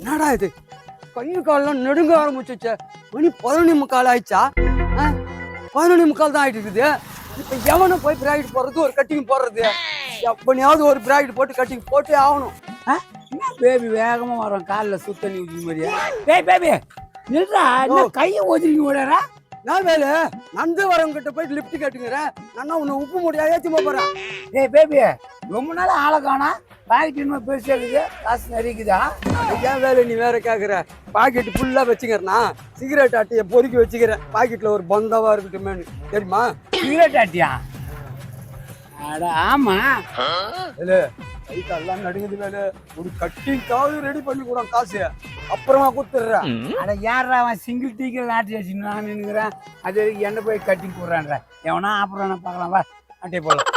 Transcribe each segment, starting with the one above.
என்னடா இது கை காலெல்லாம் நெடுங்க ஆரம்பிச்சுச்சே. மணி 11:45 ஆயிடுச்சா? 11:45 தான் ஆயிட்டு இருக்குது. இப்ப எவனை போய் பிராய்ட் போடுறது, ஒரு கட்டிங் போடுறது? எப்பனையாவது ஒரு பிராய்ட் போட்டு கட்டிங் போட்டே ஆகணும். என்ன பேபி வேகமா வரும் காலில் சுத்த நீ மாதிரியா? டேய் பேபி நில்றா, என்ன கையை ஒதுங்கி விடுறா? நான் வேலை நந்து வரவங்க கிட்ட போயிட்டு லிப்ட் கேட்டுக்கிறேன். நான் உன்னை உப்பு முடியா ஏற்றி போறேன். டேய் பேபி ரொம்ப நாள் ஆளை காணா, பாக்கெட் இன்னும் பெருசா இருக்குது, காசு நிறைக்குதா? ஏன் வேலை நீ வேற கேட்குற? பாக்கெட் ஃபுல்லா வச்சுக்கிறேன்னா சிகரெட் ஆட்டியை பொறுக்கி வச்சுக்கிறேன். பாக்கெட்ல ஒரு பந்தாவா இருக்கட்டுமேனு தெரியுமா? சிகரெட் ஆட்டியா? அட ஆமா. வேலை கை கால்லாம் நடுங்குது. வேலை ஒரு கட்டிங்காவது ரெடி பண்ணி கூட காசு அப்புறமா கொடுத்துட்றேன். அட யாரா அவன் சிங்கிள் டீக்கல் ஆட்டி வச்சு நான் நின்னுக்கிறேன், அது என்ன போய் கட்டிங் போடுறான்ற எவனா அப்புறம் பார்க்கலாம் வா அட்டே போகலாம்.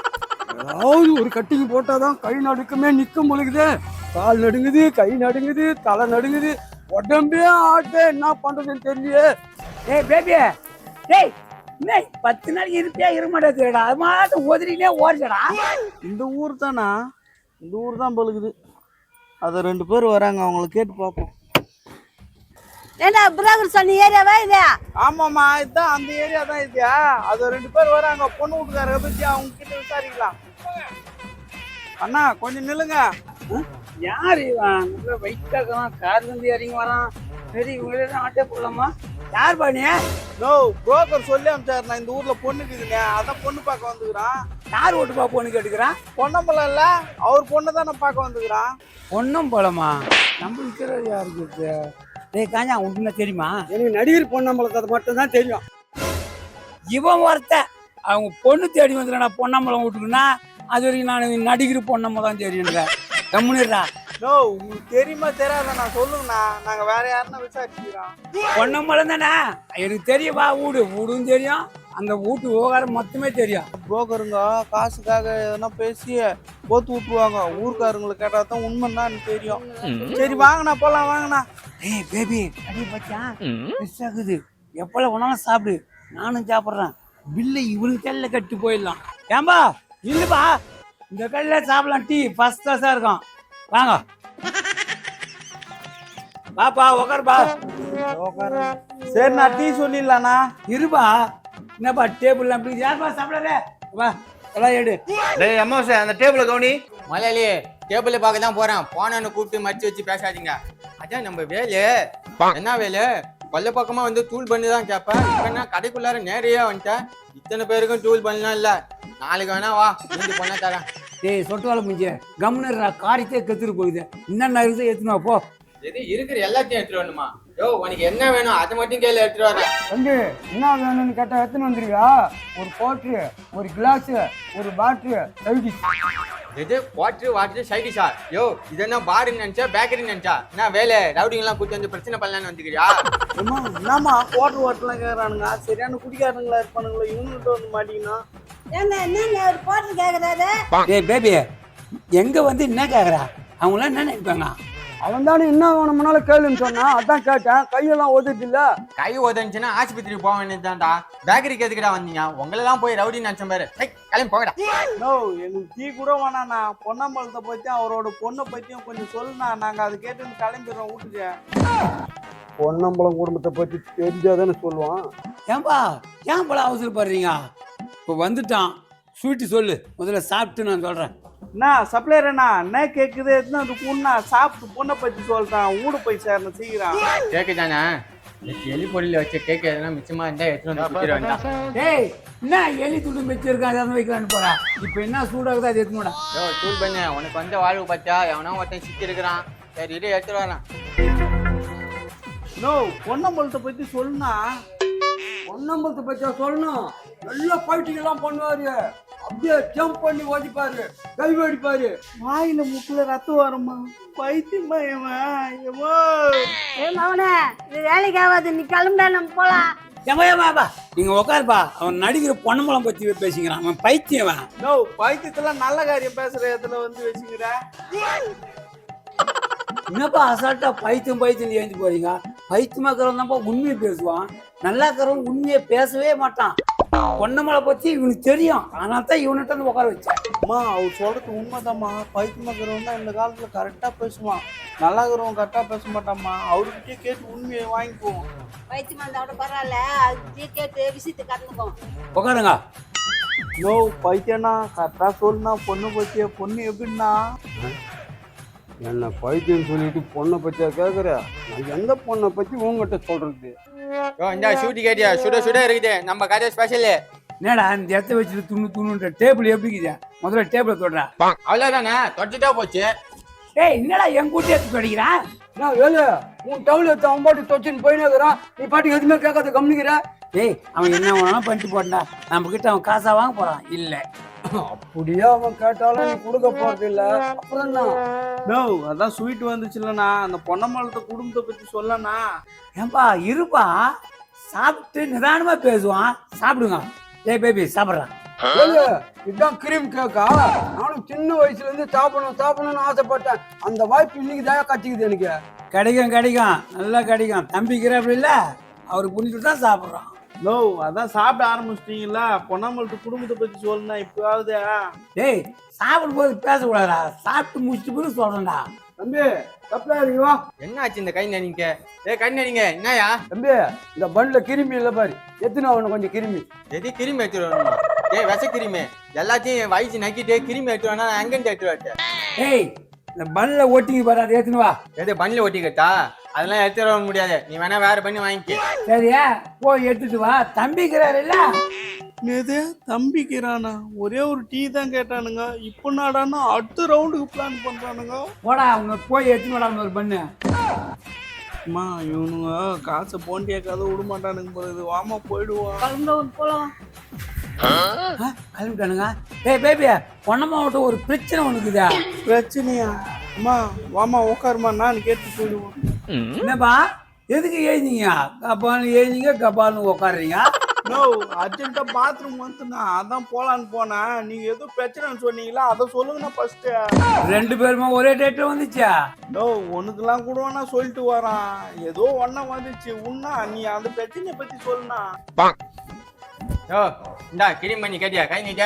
ஏதாவது ஒரு கட்டிங் போட்டாதான் கை நடுக்குமே நிக்க முழுகுது. கால் நடுங்குது, கை நடுங்குது, தலை நடுங்குது, உடம்பே ஆட்டு. என்ன பண்றதுன்னு தெரியல. டேய் பேபி டேய் என்ன 10 நாளைக்கு இருப்பியா இருக்க மாட்டேடா, அது மாட்டும் ஒதுரிலே ஓடிச்சடா. இந்த ஊர் தானா? இந்த ஊர் தான் பழுகுது. அதை 2 பேர் வராங்க, அவங்கள கேட்டு பார்ப்போம். ஏண்டா புரோக்கர் சொன்ன ஏரியாவா இது? ஆமாம்மா, இதுதான் அந்த ஏரியா தான் இதுயா. அது 2 பேர் வராங்க, பொண்ணு வீட்டுக்காரரை பற்றி அவங்க கிட்ட விசாரிக்கலாம். அண்ணா கொஞ்சம் நில்லுங்க. யார் இவன்? நல்ல வெயிட்டாக கார்ல இருந்து இறங்கி வரான். சரி இவங்களே ஆட்டே போடலாமா? யார் பாணி? நோ புரோக்கர் சொல்லி அனுப்பிச்சாரு, நான் இந்த ஊர்ல பொண்ணுக்குதுங்க, அதான் பொண்ணு பார்க்க வந்துக்கிறான். யார் ஓட்டுப்பா பொண்ணு கேட்டுக்கிறான்? பொன்னம்பலம் இல்ல, அவர் பொண்ணை தான் நான் பார்க்க வந்துக்கிறான். பொண்ணும் போலமா? நம்மளுக்கு யாருக்கு இருக்கு? டேய் காஞ்சா உனக்கு தெரியுமா? எனக்கு நடிகர் பொன்னம்பலத்தை அது மட்டும் தான் தெரியும். இவன் ஒருத்த அவங்க பொண்ணு தேடி வந்துடுறா பொன்னம்பலம் வீட்டுக்குன்னா, அது வரைக்கும் நான் நடிகர் பொன்னம்பலம் தான் தெரியுன்ற கம்முனிடுறா. நோ உங்களுக்கு தெரியுமா தெரியாத நான் சொல்லுங்கண்ணா, நாங்க வேற யாருன்னா விசாரிச்சுக்கிறோம். பொன்னம்பலம் தானே எனக்கு தெரியும். வா வீடும் தெரியும், அந்த வீட்டு விவகாரம் மொத்தமே தெரியும். புரோக்கருங்க காசுக்காக எதனா பேசி போத்து விட்டுருவாங்க. ஊருக்காரங்களுக்கு கேட்டா தான் உண்மைன்னா எனக்கு தெரியும். சரி வாங்கண்ணா போலாம் வாங்கண்ணா. ஏய் பேபி அடி பச்சா மிஸ் ஆகுது, எப்போல வேணாலும் சாப்பிடு, நானும் சாப்பிட்றேன். பில்லை இவனுக்கு கல்ல கட்டி போயிடலாம். ஏம்பா இல்லப்பா, இந்த கல்ல சாப்பிடலாம், டீ ஃபர்ஸ்ட் கிளாஸா இருக்கும். வாங்க பாப்பா உக்காருப்பா. சரி நான் டீ சொல்லிடலாண்ணா. இருப்பா, என்னப்பா டேபிள் அப்படி யாருப்பா சாப்பிடாத, வா எல்லாம் எடு. டேய் அம்மாசே அந்த டேபிள கவுனி. மலையாளி டேபிள பார்க்க தான் போறேன், போனன்னு கூப்பிட்டு மடிச்சு வச்சு பேசாதீங்க. அதான் நம்ம வேலு. என்ன வேலு? கொல்ல பக்கமா வந்து தூள் பண்ணி தான் கேட்பேன். இப்ப கடைக்குள்ளார நேரையே வந்துட்டேன். இத்தனை பேருக்கும் தூள் பண்ணலாம் இல்ல, நாளைக்கு வேணா வா நீங்க பண்ண தரேன். டேய் சொட்டு வேலை முடிஞ்ச கம்முன்னு காரியத்தையே கத்துட்டு போகுது. என்னென்ன இருக்குது எடுத்துனா போ. எது இருக்கிற எல்லாத்தையும் எடுத்துட்டு வரணுமா? யோ உனக்கு என்ன வேணும் அதை மட்டும் கையில எடுத்துட்டு வரேன். வந்து என்ன வேணும்னு கேட்டா எத்தனை வந்துருவியா? ஒரு கோட்ரு, ஒரு கிளாஸ், ஒரு பாட்டில், சைடிஷ். எது வாட்டர் சைடிஷா? யோ இது என்ன பாருன்னு நினைச்சா பேக்கரி நினைச்சா? என்ன வேலை ரவுடிங் எல்லாம் கூட்டி வந்து பிரச்சனை பண்ணலான்னு வந்துக்கிறியா? என்னம்மா குவாட்டர் வாட்டர்லாம் கேட்கறானுங்க, சரியான குடிக்காரங்களா இருப்பானுங்களோ, இவனுக்கிட்ட வந்து மாட்டீங்கன்னா. என்ன ஒரு போட்டு கேக்குறாரு? டேய் பேபி எங்க வந்து என்ன கேக்குறா? அவங்களாம் என்ன நினைப்பாங்க? அவன் தானே என்ன வேணும்னாலும் கேளுன்னு சொன்னா, அதான் கேட்டேன். கையெல்லாம் ஒதுட்டு இல்ல. கை உதஞ்சுன்னா ஆஸ்பத்திரிக்கு போக வேண்டியதுதான்டா. பேக்கரிக்கு எதுக்கிட்டா வந்தீங்க? உங்களெல்லாம் போய் ரவுடி நினைச்ச பாரு. கிளம்பி போகடா. நோ எங்களுக்கு டீ கூட வேணாண்ணா, பொன்னம்பலத்தை பற்றியும் அவரோட பொண்ணை பற்றியும் கொஞ்சம் சொல்லுண்ணா, நாங்கள் அதை கேட்டு கிளம்பிடுறோம் வீட்டுக்கு. பொன்னம்பலம் குடும்பத்தை பத்தி தெரிஞ்சாதானே சொல்லுவான். ஏன்பா ஏன் போல அவசரப்படுறீங்க? இப்போ வந்துட்டான், ஸ்வீட்டு சொல்லு, முதல்ல சாப்பிட்டு நான் சொல்றேன். அண்ணா சப்ளையர் அண்ணா, என்ன கேட்குது எத்தனை அது பொண்ணா சாப்பிட்டு பொண்ணை பற்றி சொல்கிறான், ஊடு போய் சேரணும் சீக்கிரம். கேக்கு தானே எலி பொடியில் வச்ச கேக்கு எதுனா மிச்சமா இருந்தா எடுத்துட்டு வந்து குடிச்சிட வேண்டாம். டேய் என்ன எலி துண்டு மிச்சிருக்கான், அதை வைக்கலான்னு போறா. இப்போ என்ன சூடாகுதா அது எடுத்துனோடா. யோ தூள் பண்ணு, உனக்கு வந்த வாழ்வு பார்த்தா எவனா ஒருத்தன் சிக்கி இருக்கிறான். சரி இரு எடுத்துட்டு வரேன். நோ பொன்னம்பலத்தை பற்றி சொல்லுண்ணா. பொன்னம்பலத்தை பத்தியா சொல்லணும்? நல்ல ஃபைட்டிங் எல்லாம் பண்ணுவாரு. அப்படியே ஜம்ப் பண்ணி ஓடிப்பாரு, கை வெடிப்பாரு. வாயில முக்குல ரத்தம் வருமா? பைத்தியமா ஏமா? மவனே இது வேலைக்கு ஆகாது, நீ கிளம்புடா, நம்ம போலாம். ஏமா நீங்க உட்காருப்பா, அவன் நடிக்கிற பொன்னம்பலம் பத்தி பேசிக்கிறான், அவன் பைத்தியவன். நோ பைத்தியத்துல நல்ல காரியம் பேசுற இடத்துல வந்து வச்சுக்கிற. என்னப்பா அசால்ட்டா பைத்தியம் ஏஞ்சி போறீங்க? பைத்தியமாக்கிறவன் தான்ப்பா உண்மையை பேசுவான், நல்லா இருக்கிறவன் உண்மையை பேசவே மாட்டான். பொன்னமலை பத்தி இவனுக்கு தெரியும், அதனால தான் இவன்கிட்ட வந்து உட்கார வச்சேன். அம்மா அவர் சொல்றது உண்மைதாம்மா, பைத்தியமாக்கிறவன் தான் இந்த காலத்துல கரெக்டா பேசுவான். நல்லா இருக்கிறவங்க கரெக்டா பேச மாட்டாம்மா, அவர்கிட்டயே கேட்டு உண்மையை வாங்கிக்குவோம். வைத்தியம் வந்தோட பரவாயில்ல, அது கேட்டு விஷயத்தை கறந்துக்கும். உட்காருங்க. நோ பைத்தியண்ணா, கரெக்டா சொல்லுண்ணா. பொண்ணு பத்திய பொண்ணு எப்படின்னா? என்ன பைத்தியம் சொல்லிட்டு பொண்ணை பத்தியா கேக்குற? நான் எந்த பொண்ணை பத்தி உங்ககிட்ட சொல்றது? இந்த ஷூட்டி கேட்டியா? சுட சுட இருக்குது நம்ம கடை ஸ்பெஷல். என்னடா இந்த இடத்த வச்சுட்டு துணுன்ற டேபிள் எப்படி இருக்குதா? முதல்ல டேபிளை தொடுறா. அவ்வளவுதானே, தொட்டுட்டா போச்சு. ஏய் என்னடா என் கூட்டி எடுத்து படிக்கிறான்? நான் வேலை உன் டவுல் எடுத்து அவன் பாட்டு தொச்சுன்னு போயினேக்குறான். நீ பாட்டுக்கு எதுவுமே கேட்காத கம்னிக்கிற. ஏய் அவன் என்ன வேணாலும் பண்ணிட்டு போட்டா, நம்ம கிட்ட அவன் காசா வாங்க போறான் இல்ல. அப்படியே அவன் கேட்டாலும் நீ கொடுக்க போறது இல்ல. அப்புறம் என்ன? நோ அதான் ஸ்வீட் வந்துச்சுல்லண்ணா, அந்த பொன்னம்மாளத்தை குடும்பத்தை பத்தி சொல்லண்ணா. ஏன்பா இருப்பா, சாப்பிட்டு நிதானமா பேசுவான். சாப்பிடுங்க. ஏய் பேபி சாப்பிட்றான். வேலு, இதுதான் கிரீம் கேக்கா? நானும் சின்ன வயசுல இருந்து சாப்பிடணும்னு ஆசைப்பட்டேன். அந்த வாய்ப்பு இன்னைக்கு தான் கட்டிக்குது எனக்கு. கிடைக்கும் நல்லா கிடைக்கும். தம்பிக்கிற அப்படி இல்ல, அவருக்கு புரிஞ்சுட்டு தான் சாப்பிட்றான். நோ அதான் சாப்பிட ஆரம்பிச்சிட்டீங்களா, பொன்னம்மாளத்து குடும்பத்தை பத்தி சொல்லுண்ணா இப்பயாவது. டேய் சாப்பிடும் போது பேசக்கூடாதா, சாப்பிட்டு முடிச்சுட்டு போய் சொல்றேன்டா. தம்பி தப்பா இருக்கா? என்ன ஆச்சு இந்த கை நடிங்க? கை நடிங்க என்னயா? தம்பி இந்த பண்ல கிருமி இல்ல பாரு, எத்தனை அவனு கொஞ்சம் கிருமி. எது கிருமி எடுத்துட்டு வரணுமா? விஷ கிருமி எல்லாத்தையும் வயசு நக்கிட்டு கிருமி எடுத்து வேணா நான் எங்கன்னு எடுத்து வரட்டேன். ஏய் இந்த பன்ல ஒட்டிங்க பாரு, அதை ஏத்துன்னு வா. எது பண்ணில ஒட்டிக்கட்டா? அதெல்லாம் எடுத்துட்டு வர முடியாது, நீ வேணா வேற பண்ணி வாங்கிக்க. சரியா போய் எடுத்துட்டு வா. தம்பிக்கிறாரு இல்ல? நேது தம்பிக்கிறானா? ஒரே ஒரு டீ தான் கேட்டானுங்க, இப்போ நாடானா அடுத்த ரவுண்டுக்கு பிளான் பண்றானுங்க. போடா அவங்க போய் எடுத்துன்னு வாடா ஒரு பண்ணு. அம்மா இவனுங்க காசை போண்டியாக்காத விட மாட்டானுங்க போகுது. வாமா போயிடுவான். கிளம்பும் போலாம். கிளம்பிட்டானுங்க. ஏய் பேபி பொண்ணம்மா விட்டு ஒரு பிரச்சனை ஒண்ணுக்குதா? பிரச்சனையா? அம்மா வாமா உட்காருமா, நான் கேட்டு போயிடுவோம். என்னப்பா எதுக்கு எழுதிங்க? கபால்னு உட்காடுறீங்க. நோ அர்ஜென்ட்டா பாத்ரூம் வந்துண்ணா, அதான் போலான்னு போனேன். நீங்க ஏதோ பிரச்சனைன்னு சொன்னீங்களா, அதை சொல்லுங்கண்ணா ஃபர்ஸ்ட். ரெண்டு பேருமா ஒரே டேட்ல வந்துச்சா? நோ ஒண்ணுக்கெல்லாம் கூட வேணா சொல்லிட்டு வரான். ஏதோ ஒன்னா வந்துச்சு உன்னா, நீ அந்த பிரச்சனையை பத்தி சொல்லுண்ணா. இந்தா கிரீம் பண்ணி கேட்டியா? கை நீட்ட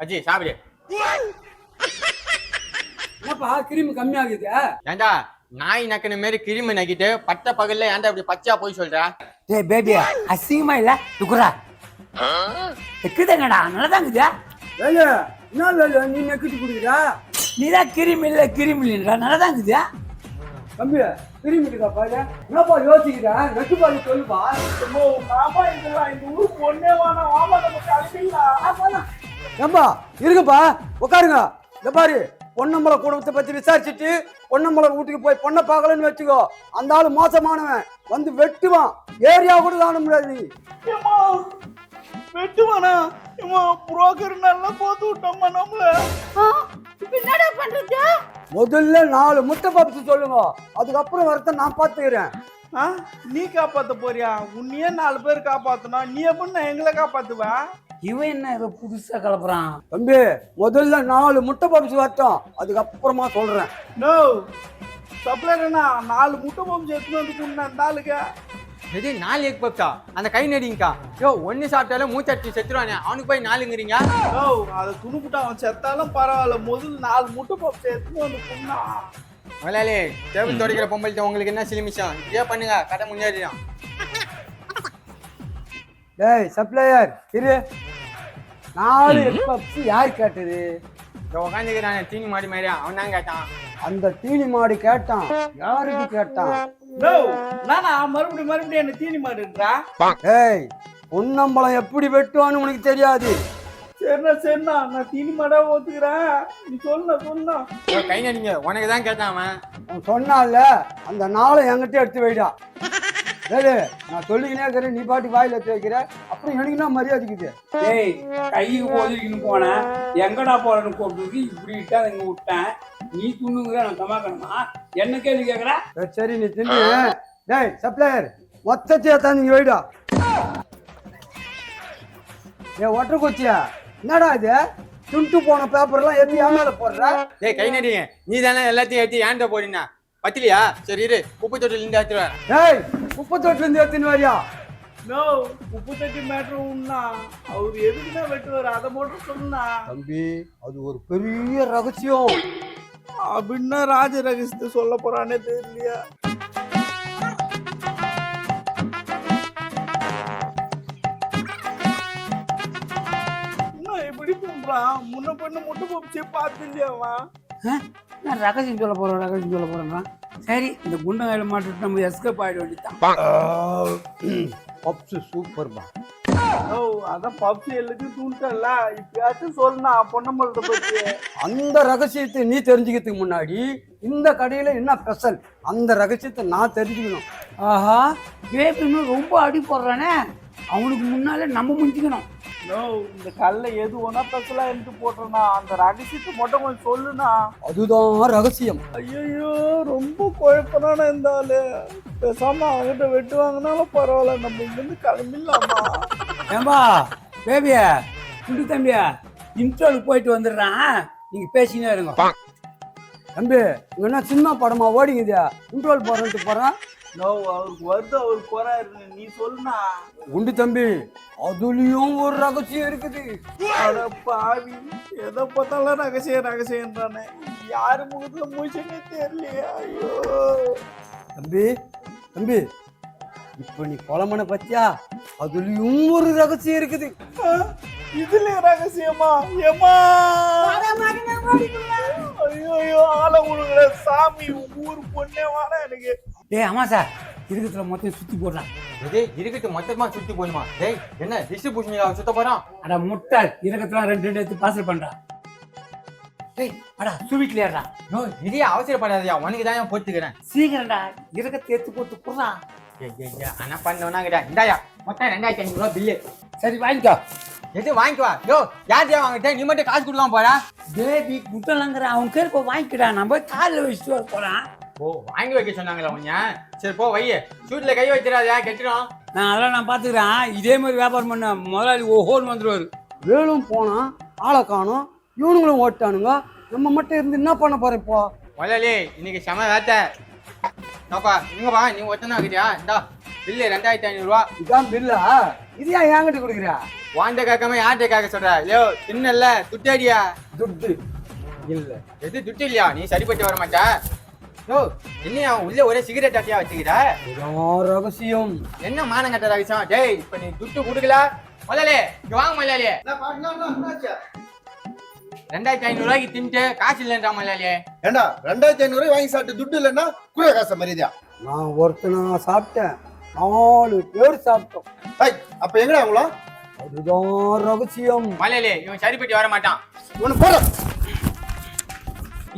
அஜி சாப்பிடு. என்னப்பா கிருமி கம்மியாகுது? ஏண்டா நாய் நக்கின மாரி கிருமி நக்கிட்டு பட்ட பகல்ல ஏன்டா இப்படி பச்சையா போய் சொல்ற? டேய் பேபி அசிங்கமா இல்ல? துக்குறா இருக்குதுங்கடா, நல்லதாங்குதா? வேலு என்ன வேலு நீ நக்கிட்டு குடுக்குறா? நீதான் கிருமி இல்லைன்றா, நல்லதாங்குதா? தம்பி கிருமி இருக்கா பாரு. என்னப்பா யோசிக்கிறா? நெட்டு பாரு சொல்லுப்பா. நாம இதெல்லாம் இந்த ஊருக்கு ஒன்னே வானா, வாமா நம்ம கிளம்பிடலாம். ஏம்பா இருக்குப்பா உட்காருங்க. இந்த பாரு பொன்னம்பளை குடும்பத்தை பத்தி விசாரிச்சுட்டு பொன்னம்பளை வீட்டுக்கு போய் பொண்ணை பார்க்கலன்னு வச்சுக்கோ, அந்த ஆளு மோசமானவன் வந்து வெட்டுவான். ஏரியா கூட தாண்ட முடியாது நீ. வெட்டுவானா? புரோக்கர் நல்லா போத்து விட்டோம்மா நம்மள. என்னடா பண்றது? முதல்ல 4 முட்டை பப்ஸ் சொல்லுங்க, அதுக்கப்புறம் வரத்த நான் பாத்துக்கிறேன். நீ காப்பாத்த போறியா? உன்னையே 4 பேர் காப்பாத்தனா, நீ எப்படின்னா எங்களை காப்பாத்துவ? இவன் என்ன ஏதோ புதுசா கலப்புறான்? தம்பி முதல்ல 4 முட்டை பப்ஸ் வரட்டும், அதுக்கப்புறமா சொல்றேன். நோ சப்ளைனா 4 முட்டை பம்ஸ் எடுத்துன்னு வந்து கொண்டு அந்த ஆளுக்கு. எது 4 எக் பப்ஸா? அந்த கை நடிங்கக்கா. ஒன்னு சாப்பிட்டாலும் மூச்சடிச்சு செத்துருவானே, அவனுக்கு போய் 4ங்கிறீங்க? நோ அதை துணுப்புட்டு அவன் செத்தாலும் பரவாயில்ல, முதல்ல 4 முட்டை பப்ஸ் எடுத்துன்னு வந்து கொண்டா. முதலாளி டேபிள் துடைக்கிற பொம்பளை உங்களுக்கு என்ன சிலிமிஷம்? இதே பண்ணுங்க, கடை முன்னேறிடும். டேய் சப்ளையர் இரு, 4 எக் பப்ஸ் யார் கேட்டது? உட்காந்துக்கிறானே தீனி மாடி மாதிரியா, அவன் தான் கேட்டான். அந்த தீனி மாடு கேட்டான். யாருக்கு கேட்டான்? நோ நானா மறுபடியும் என்ன தீனி மாடுன்றா? ஏய் பொன்னம்பளம் எப்படி வெட்டுவான்னு உனக்கு தெரியாது. சரிண்ணா நான் தீனி மாடா ஓத்துக்கிறேன். நீ சொன்னா கை நடிங்க, உனக்கு தான் கேட்டான் அவன். அவன் சொன்னால அந்த நாளை என்கிட்ட எடுத்து வைடா. டேய் நான் சொல்லிக்கினே இருக்கிறேன், நீ பாட்டுக்கு வாயில எடுத்து வைக்கிற, அப்புறம் எனக்கு என்ன மரியாதைக்குது? ஏய் கைக்கு போதிக்கின்னு போனேன், எங்கடா போறேன்னு கூப்பிட்டு இப்படி விட்டா இங்க விட்டேன். நீ துண்ணுங்கிற நான் தமாக்கணுமா? என்ன கேள்வி கேக்குற? சரி நீ தின்னு. டேய் சப்ளையர் மொத்தத்தையா தான் நீங்க வைடா. ஏ ஒட்டர் கொச்சியா என்னடா இது? துண்டு போன பேப்பர்லாம் எப்படி என் மேல போடுற? கை நடிங்க, நீ தானே எல்லாத்தையும் ஏற்றி ஏன்ட்ட போறீங்க பத்திலியா? சரி இரு, குப்பை தொட்டில இருந்து எடுத்துட்டு வரேன். டேய் குப்பை தொட்டில இருந்து எடுத்துன்னு வரியா? நோ உப்பு தட்டி மேட்ரு உண்ணா, அவர் எதுக்குதான் வெட்டுவார், அதை மட்டும் சொன்னா. தம்பி அது ஒரு பெரிய ரகசியம். அப்படின்னா ராஜ ரகசியத்தை சொல்ல போறானே தெரியலையா. என்ன இப்படி பண்றான்? முன்ன பண்ண முட்டை பப்சியை பார்த்து இல்லையாவா? நான் ரகசியம் சொல்ல போறேன்னா சரி இந்த குண்டம் கையில மாட்டிட்டு நம்ம எஸ்கேப் ஆயிட வேண்டியதான். பப்ஸ் சூப்பர்பா. ஓ அதான் பப்சி எல்லாத்தையும் தூண்டல. இப்பயாச்சும் சொல்லணா பொன்னம்பலத்தை பத்தி. அந்த ரகசியத்தை நீ தெரிஞ்சுக்கிறதுக்கு முன்னாடி இந்த கடையில என்ன ஸ்பெஷல் அந்த ரகசியத்தை நான் தெரிஞ்சுக்கணும். ஆஹா பேபி ரொம்ப அடி போடுறானே, அவனுக்கு முன்னாலே நம்ம முடிஞ்சுக்கணும். நோ இந்த கல்ல எது ஒன்னா பெசலா எடுத்து போட்டுறனா அந்த ரகசியத்தை மட்டும் கொஞ்சம் சொல்லுண்ணா. அதுதான் ரகசியம். ஐயோ ரொம்ப குழப்பனான இந்த ஆளு. பேசாம அவங்ககிட்ட வெட்டு வாங்கினாலும் பரவாயில்ல, நம்ம இங்கிருந்து கிளம்பிடலாமா? ஏம்பா பேபியா குண்டு தம்பியா இன்ட்ரோலுக்கு போயிட்டு வந்துடுறான், நீங்க பேசினே இருங்க. தம்பி இங்க என்ன சின்ன படமா ஓடிங்குது? இன்ட்ரோல் போறேன்ட்டு போறேன். நோ அவருக்கு வருது, அவருக்கு குறை இருக்கு, நீ சொல்லுண்ணா. குண்டு தம்பி அதுலயும் ஒரு ரகசியம் இருக்குது. அட பாவி, எதை பார்த்தாலும் ரகசியன்றானே. யாரு முகத்துல மூச்சுன்னே தெரியலையா? ஐயோ தம்பி தம்பி இப்ப நீ கொலமனை பத்தியா? அதுலயும் ஒரு ரகசியம் இருக்குது. இதுல ரகசியமா? ஏமா ஐயோ ஆளை உழுகுற சாமி, ஊர் பொண்ணே வாடா எனக்கு. டேய் ஆமா சார் இருக்கிறதுல மொத்தம் சுத்தி போடுறான். இதே இருக்கட்டு மொத்தமா சுத்தி போடுமா? டேய் என்ன டிஸ்ட்ரிபியூஷன் சுத்த போறான்? அட முட்டாள் இருக்கிறதுல ரெண்டு எடுத்து பார்சல் பண்றான். டேய் அடா ஸ்வீட்ல ஏறா. யோ இதே அவசரப்படாதயா, உனக்கு தான் போட்டுக்கிறேன். சீக்கிரம்டா இருக்கிறத எடுத்து போட்டு போடுறான். ஆனா பண்ணவனா கிட்ட இந்தாயா மொத்தம் 2500 ரூபா பில்லு. சரி வாங்கிக்கோ. எது வாங்கிக்குவா? யோ யார்யா வாங்கிட்ட? நீ மட்டும் காசு கொடுக்காம போறா? பேபி முட்டலங்கிற அவன் கேட்க வாங்கிக்கிடா, நம்ம காலில் வச்சுட்டு வர போறான். ஓ வாங்கி வைக்க சொன்னாங்களா உன்ன? சரி போ வை, சூட்ல கை வச்சிடாதயா கெட்டுடும். அதெல்லாம் பாத்துக்கிறேன். இதே மாதிரி வியாபாரம் பண்ண முதலாளி ஓஹோன்னு வந்துருவாரு. வேலும் போனா ஆளை காணும், இவனுங்களும் ஓட்டானுங்க, நம்ம மட்டும் இருந்து என்ன பண்ண போறோம் இப்போ? முதலாளி இன்னைக்கு செம வேட்டை. பாப்பா இங்கப்பா, நீ ஒத்தனா ஆகிட்டியா? இந்தா பில்லு 2500 ரூபா. இதான் பில்லா? இது ஏன் என்கிட்ட கொடுக்குறியா? வாண்ட கேட்காம யார்கிட்ட கேட்க சொல்ற? யோ தின்னல்ல துட்டாடியா? துட்டு இல்ல. எது துட்டு இல்லையா? நீ சரிப்பட்டு வர மாட்டா. யோ என்னையா உள்ள ஒரே சிகரெட் அட்டியா வச்சுக்கிற? இதான் ரகசியம். என்ன மானங்கட்ட ரகசியம்? டேய் இப்ப நீ துட்டு கொடுக்கல முதலாளி, இங்க வாங்க முதலாளி. 2500 ரூபாய்க்கு தின்ட்டு காசு இல்லைன்றா முதலாளி. ஏண்டா 2500 வாங்கி சாப்பிட்டு துட்டு இல்லைன்னா குறைய காசை மரியாதையா? நான் ஒருத்தனா சாப்பிட்டேன், 4 பேர் சாப்பிட்டோம். அப்ப எங்கடா அவங்களா? அதுதான் ரகசியம். முதலாளி இவன் சரிப்பட்டு வர மாட்டான். உனக்கு போற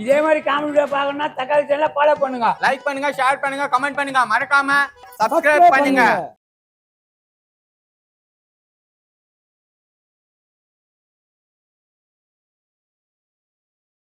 இதே மாதிரி காமெடியா பார்க்கணும்னா தக்காளி சேனலை ஃபாலோ பண்ணுங்க. லைக் பண்ணுங்க, ஷேர் பண்ணுங்க, கமெண்ட் பண்ணுங்க, மறக்காம சப்ஸ்கிரைப் பண்ணுங்க.